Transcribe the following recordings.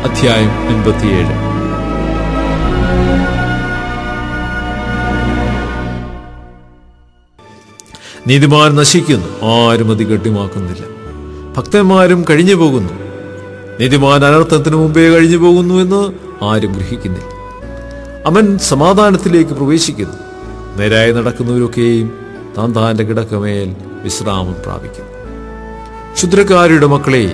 അധ്യായം 87. നീതിമാൻ നശിക്കുന്നു, ആരും അത് ഗണ്യമാക്കുന്നില്ല. ഭക്തന്മാരും കഴിഞ്ഞു പോകുന്നു. നീതിമാൻ അനർത്ഥത്തിന് മുമ്പേ കഴിഞ്ഞു പോകുന്നു എന്ന് ആരും ഗ്രഹിക്കുന്നില്ല. അവൻ സമാധാനത്തിലേക്ക് പ്രവേശിക്കുന്നു. നേരായി നടക്കുന്നവരൊക്കെയും താൻ താന്റെ കിടക്കമേൽ വിശ്രാമം പ്രാപിക്കുന്നു. ക്ഷുദ്രക്കാരുടെ മക്കളെ,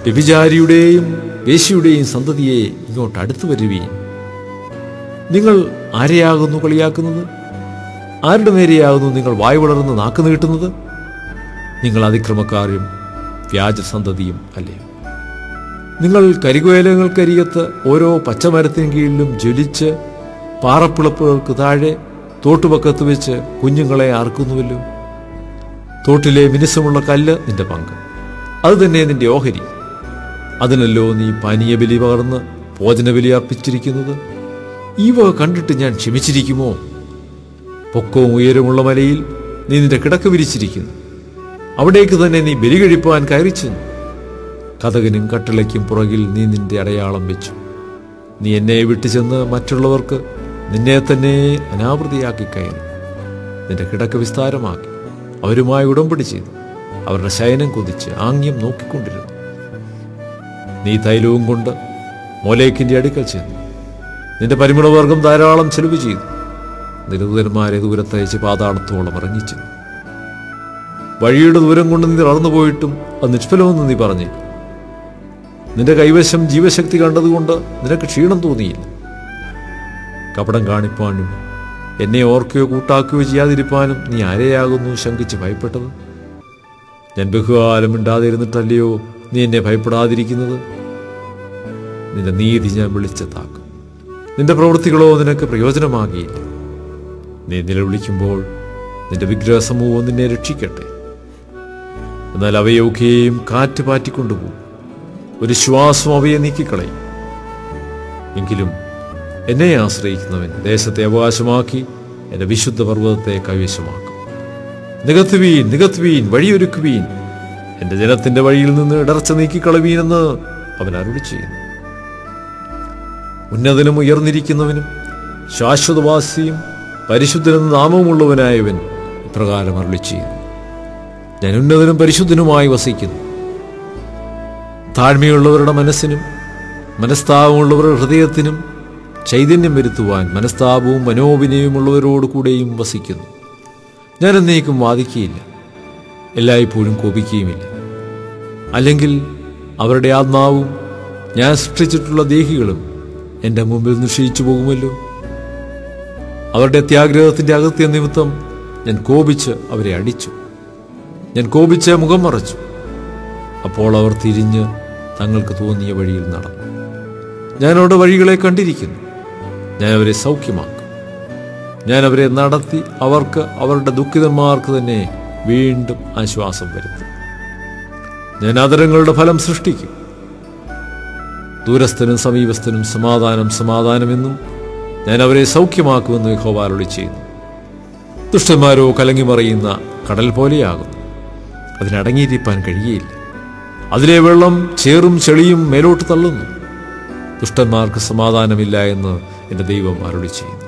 വ്യഭിചാരിയുടെയും വേശ്യയുടെയും സന്തതിയെ ഇങ്ങോട്ട് അടുത്തു വരുവീൻ. നിങ്ങൾ ആരെയാകുന്നു കളിയാക്കുന്നത്? ആരുടെ നേരെയാകുന്നു നിങ്ങൾ വായ് വളർന്ന് നാക്ക് നീട്ടുന്നത്? നിങ്ങൾ അതിക്രമക്കാരും വ്യാജസന്തതിയും അല്ലേ? നിങ്ങൾ കരികോലങ്ങൾക്കരികത്ത് ഓരോ പച്ചമരത്തിന് കീഴിലും ജ്വലിച്ച് പാറപ്പിളപ്പുകൾക്ക് താഴെ തോട്ടുപക്കത്ത് വെച്ച് കുഞ്ഞുങ്ങളെ അറുക്കുന്നുവല്ലോ. തോട്ടിലെ മിനുസമുള്ള കല്ല് നിന്റെ പങ്ക്, അത് തന്നെ നിന്റെ ഓഹരി. അതിനല്ലോ നീ പാനീയ ബലി പകർന്ന് ഭോജനബലി അർപ്പിച്ചിരിക്കുന്നത്. ഇവ കണ്ടിട്ട് ഞാൻ ക്ഷമിച്ചിരിക്കുമോ? പൊക്കവും ഉയരമുള്ള മലയിൽ നീ നിന്റെ കിടക്ക വിരിച്ചിരിക്കുന്നു. അവിടേക്ക് തന്നെ നീ ബലി കഴിപ്പാൻ കയറിച്ചെന്നു. കതകിനും കട്ടിളയ്ക്കും പുറകിൽ നീ നിന്റെ അടയാളം വെച്ചു. നീ എന്നെ വിട്ടുചെന്ന് മറ്റുള്ളവർക്ക് നിന്നെ തന്നെ അനാവൃതിയാക്കി കയറി. നിന്റെ കിടക്ക വിസ്താരമാക്കി അവരുമായി ഉടമ്പടി ചെയ്തു. അവരുടെ ശയനം കൊതിച്ച് ആംഗ്യം നോക്കിക്കൊണ്ടിരുന്നു. നീ തൈലവും കൊണ്ട് മോലേക്കിന്റെ അടുക്കൽ ചെന്നു. നിന്റെ പരിമളവർഗം ധാരാളം ചെലവ് ചെയ്തു. നിരൂതന്മാരെ ദൂരത്തയച്ച് പാതാളത്തോളം ഇറങ്ങിച്ചു. വഴിയുടെ ദൂരം കൊണ്ട് നീ നടന്നുപോയിട്ടും അത് നിഷ്ഫലമെന്ന് നീ പറഞ്ഞു. നിന്റെ കൈവശം ജീവശക്തി കണ്ടതുകൊണ്ട് നിനക്ക് ക്ഷീണം തോന്നിയില്ല. കപടം കാണിപ്പാനും എന്നെ ഓർക്കുകയോ കൂട്ടാക്കുകയോ ചെയ്യാതിരിപ്പാനും നീ ആരെയാകുന്നു ശങ്കിച്ച് ഭയപ്പെട്ടത്? ഞാൻ ബഹുകാലം മിണ്ടാതിരുന്നിട്ടല്ലയോ നീ എന്നെ ഭയപ്പെടാതിരിക്കുന്നത്? നിന്റെ നീതി ഞാൻ വിളിച്ചെത്താക്കും. നിന്റെ പ്രവൃത്തികളോ നിനക്ക് പ്രയോജനമാകിയില്ല. നീ നിലവിളിക്കുമ്പോൾ നിന്റെ വിഗ്രഹസമൂഹം നിന്നെ രക്ഷിക്കട്ടെ. എന്നാൽ അവയൊക്കെയും കാറ്റ് പാറ്റിക്കൊണ്ടുപോകും. ഒരു ശ്വാസം അവയെ നീക്കിക്കളയും. എങ്കിലും എന്നെ ആശ്രയിക്കുന്നവൻ ദേശത്തെ അവകാശമാക്കി എന്റെ വിശുദ്ധ പർവ്വതത്തെ കൈവശമാക്കും. നികത്തുവീൻ, നികത്തുവീൻ, വഴിയൊരുക്കുവീൻ. എന്റെ ജനത്തിന്റെ വഴിയിൽ നിന്ന് ഇടർച്ച നീക്കിക്കളവീനെന്ന് അവൻ അരുളി ചെയ്യുന്നു. ഉന്നതനും ഉയർന്നിരിക്കുന്നവനും ശാശ്വതവാസിയും പരിശുദ്ധനും നാമമുള്ളവനായവൻ ഇപ്രകാരം അരുളി ചെയ്യുന്നു: ഞാൻ ഉന്നതനും പരിശുദ്ധനുമായി വസിക്കുന്നു. താഴ്മയുള്ളവരുടെ മനസ്സിനും മനസ്താപമുള്ളവരുടെ ഹൃദയത്തിനും ചൈതന്യം വരുത്തുവാൻ മനസ്താപവും മനോവിനയമുള്ളവരോട് കൂടെയും വസിക്കുന്നു. ഞാൻ എന്നേക്കും വാദിക്കുകയില്ല, എല്ലായ്പ്പോഴും കോപിക്കുകയുമില്ല. അല്ലെങ്കിൽ അവരുടെ ആത്മാവും ഞാൻ സൃഷ്ടിച്ചിട്ടുള്ള ദേഹികളും എൻ്റെ മുമ്പിൽ നിശ്ചയിച്ചു പോകുമല്ലോ. അവരുടെ അത്യാഗ്രഹത്തിൻ്റെ അകത്യ നിമിത്തം ഞാൻ കോപിച്ച് അവരെ അടിച്ചു. ഞാൻ കോപിച്ച് മുഖം മറച്ചു. അപ്പോൾ അവർ തിരിഞ്ഞ് തങ്ങൾക്ക് തോന്നിയ വഴിയിൽ നടന്നു. ഞാൻ അവരുടെ വഴികളെ കണ്ടിരിക്കുന്നു. ഞാൻ അവരെ സൗഖ്യമാക്കും. ഞാൻ അവരെ നടത്തി അവർക്ക് അവരുടെ ദുഃഖിതന്മാർക്ക് തന്നെ വീണ്ടും ആശ്വാസം വരുത്തും. ഞാൻ അധരങ്ങളുടെ ഫലം സൃഷ്ടിക്കും. ദൂരസ്ഥനും സമീപസ്ഥനും സമാധാനം സമാധാനമെന്നും ഞാൻ അവരെ സൗഖ്യമാക്കുമെന്ന് യഹോവ അരുളി ചെയ്യുന്നു. ദുഷ്ടന്മാരോ കലങ്ങിമറിയുന്ന കടൽ പോലെയാകുന്നു. അതിനടങ്ങിയിരിക്കാൻ കഴിയുകയില്ല. അതിലെ വെള്ളം ചേറും ചെളിയും മേലോട്ട് തള്ളുന്നു. ദുഷ്ടന്മാർക്ക് സമാധാനമില്ല എന്ന് എൻ്റെ ദൈവം അരുളി ചെയ്യുന്നു.